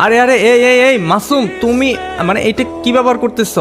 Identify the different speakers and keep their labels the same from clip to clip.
Speaker 1: আরে আরে এই এই এই মাসুম, তুমি মানে এটা কি ব্যবহার করতেছ?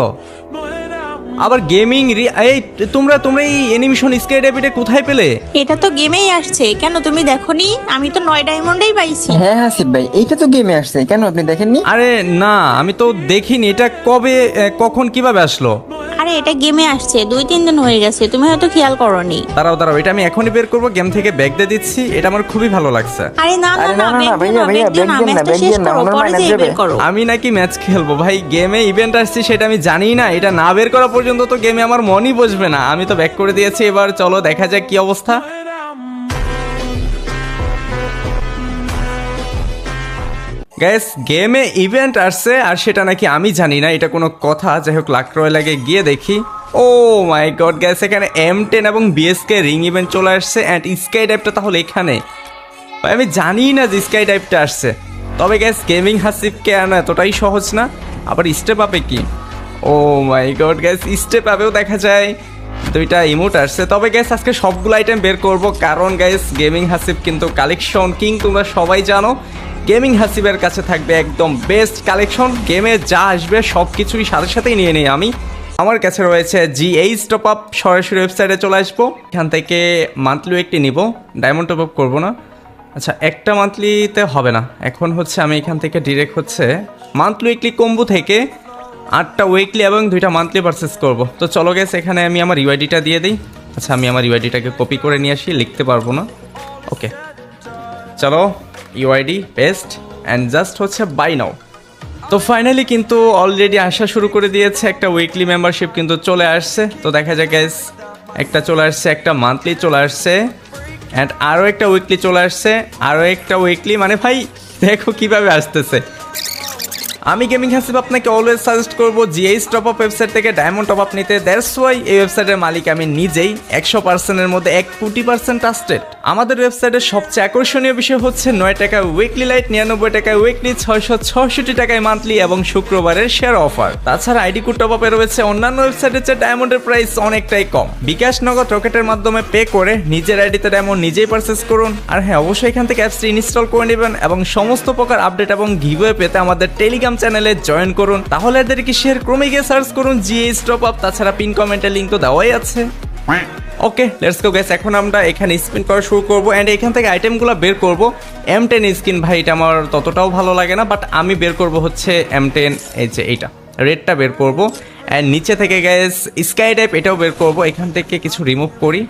Speaker 1: আবার গেমিং এই তোমরা তোমরা এই অ্যানিমেশন স্কাই ডেভিডে কোথায় পেলে?
Speaker 2: এটা তো গেমেই আসছে, কেন তুমি দেখোনি? আমি তো 9 ডায়মন্ডেই পাইছি।
Speaker 3: হ্যাঁ হাসিফ ভাই, এইটা তো গেমে আসছে, কেন আপনি দেখেননি?
Speaker 1: আরে না, আমি তো দেখিনি। এটা কবে কখন কিভাবে আসলো?
Speaker 2: আরে এটা গেমে আসছে, 2-3 দিন হয়ে গেছে, তুমি হয়তো খেয়াল করোনি।
Speaker 1: দাঁড়াও দাঁড়াও, এটা আমি এখনই বের করবো গেম থেকে, ব্যাগ দিয়ে দিচ্ছি। এটা আমার খুবই ভালো লাগছে।
Speaker 2: আরে না না
Speaker 3: আরে
Speaker 2: না,
Speaker 3: না, না, না,
Speaker 2: ব্যাগ দিও না,
Speaker 3: ভাইয়া,
Speaker 2: ব্যাগ দিও না,
Speaker 3: ব্যাগ দিন না,
Speaker 2: ম্যাচটা
Speaker 3: ব্যাগ
Speaker 2: শেষ
Speaker 3: দিন না,
Speaker 2: করো,
Speaker 3: আমার
Speaker 2: পরে
Speaker 3: মাইনাস
Speaker 2: যেয়ে
Speaker 3: যাবে।
Speaker 2: বের করো।
Speaker 1: আমি নাকি ম্যাচ খেলবো ভাই? গেমে ইভেন্ট আসছি সেটা আমি জানি না। এটা না বের করা পর্যন্ত তো গেমে আমার মনই বসবে না। আমি তো ব্যাক করে দিয়েছি, এবার চলো দেখা যাক কি অবস্থা। গ্যাস, গেমে ইভেন্ট আসছে আর সেটা নাকি আমি জানি না, এটা কোনো কথা? যাই হোক, লাক রয়্যালে গিয়ে দেখি। ও মাই গড গ্যাস, এখানে M10 এবং BSK রিং ইভেন্ট চলে আসছে অ্যান্ড স্কাই ডাইভটা তাহলে এখানে। ভাই আমি জানি না যে স্কাই ডাইভটা আসছে। তবে গ্যাস, গেমিং হাসিফকে আনা এতটাই সহজ না। আবার স্টেপ আপে কি? ও মাই গড গ্যাস, স্টেপ আপেও দেখা যায় দুইটা ইমোট আসছে। তবে গ্যাস, আজকে সবগুলো আইটেম বের করব, কারণ গ্যাস গেমিং হাসিফ কিন্তু কালেকশন কিং, তোমরা সবাই জানো। গেমিং হাসিবের কাছে থাকবে একদম বেস্ট কালেকশন। গেমে যা আসবে সব কিছুই সাথে সাথেই নিয়ে নিই আমি। আমার কাছে রয়েছে GH টপ আপ, সরাসরি ওয়েবসাইটে চলে আসবো। এখান থেকে মান্থলি একটি নিব, ডায়মন্ড টপ আপ করবো না। আচ্ছা, একটা মান্থলিতে হবে না। এখন হচ্ছে আমি এখান থেকে ডিরেক্ট হচ্ছে মান্থলি উইকলি কম্বো থেকে 8টা উইকলি এবং 2টা মান্থলি পারচেস করব। তো চলো গেছে, এখানে আমি আমার ইউআইডিটা দিয়ে দিই। আচ্ছা, আমি আমার ইউআইডিটাকে কপি করে নিয়ে আসি, লিখতে পারবো না। ওকে, চলো ইউআইডি পেস্ট অ্যান্ড জাস্ট হচ্ছে বাই নাও। তো ফাইনালি কিন্তু অলরেডি আসা শুরু করে দিয়েছে, একটা উইকলি মেম্বারশিপ কিন্তু চলে আসছে। তো দেখা যায় গাইস, একটা চলে আসছে, একটা মান্থলি চলে আসছে অ্যান্ড আরও একটা উইকলি চলে আসছে, আরও একটা উইকলি। মানে ভাই দেখো কিভাবে আসতেছে। আমি গেমিং হাসিব আপনাকে অলওয়েজ সাজেস্ট করবো GH টপ আপ ওয়েবসাইট থেকে ডায়মন্ড টপ আপ নিতে। দ্যাটস ওয়াই এই ওয়েবসাইটের মালিক আমি নিজেই, 100%-এর মধ্যে 1 কোটি% ট্রাস্টেড। আমাদের ওয়েবসাইটের সবচেয়ে আকর্ষণীয় বিষয় হচ্ছে 9 টাকায় উইকলি লাইট, 99 টাকায় উইকলি, 666 টাকায় মান্থলি এবং শুক্রবারের শেয়ার অফার। তাছাড়া আইডি কোড টপ আপে রয়েছে অন্যান্য ওয়েবসাইটের চেয়ে ডায়মন্ডের প্রাইস অনেকটাই কম। বিকাশ নগদ রকেটের মাধ্যমে পে করে নিজের আইডিতে ডায়মন্ড নিজেই পারচেস করুন। আর হ্যাঁ, অবশ্যই এখান থেকে অ্যাপসটি ইনস্টল করে নেবেন এবং সমস্ত প্রকার আপডেট এবং গিভওয়ে পেতে আমাদের টেলিগ্রাম চ্যানেলে জয়েন করুন। তাহলে এদেরকে শেয়ার ক্রমে গিয়ে সার্চ করুন GH টপ আপ। তাছাড়া পিন কমেন্টের লিঙ্ক তো দেওয়াই আছে। ওকে, লেটস গো গাইস, এখন আমরা এখানে স্পিন করা শুরু করবো অ্যান্ড এখান থেকে আইটেমগুলো বের করব। M10 স্কিন ভাই, এটা আমার ততটাও ভালো লাগে না, বাট আমি বের করব হচ্ছে M10, এই যে এইটা রেডটা বের করব। অ্যান্ড নিচে থেকে গাইস স্কাই ডাইভ এটাও বের করব। এখান থেকে কিছু রিমুভ করি।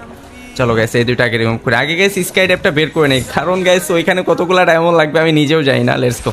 Speaker 1: চলো গাইস, এই দুইটা আগে রিমুভ করি। আগে গাইস স্কাই ডাইভটা বের করে নেই, কারণ গাইস ওইখানে কতগুলো ডায়মন্ড লাগবে আমি নিজেও জানি না। Let's go.